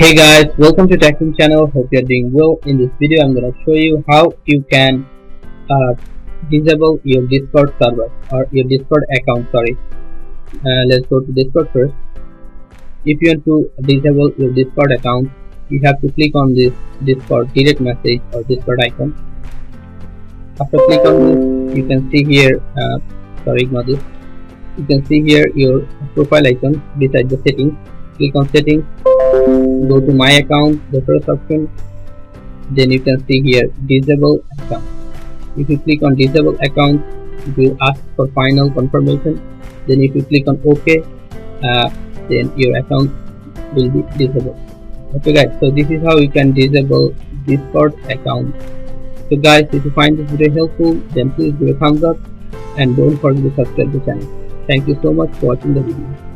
Hey guys, welcome to Teching channel. Hope you're doing well. In this video, I'm gonna show you how you can uh, disable your Discord server or your Discord account. Sorry. Let's go to Discord first. If you want to disable your Discord account, you have to click on this Discord direct message or Discord icon. After click on this, you can see here. Sorry, ignore this. You can see here your profile icon beside the settings. Click on settings. Go to my account, the first option. Then you can see here disable account. If you click on disable account, it will ask for final confirmation. Then if you click on OK, then your account will be disabled. Okay guys, so this is how you can disable Discord account. So guys, if you find this video helpful, then please give a thumbs up and don't forget to subscribe the channel. Thank you so much for watching the video.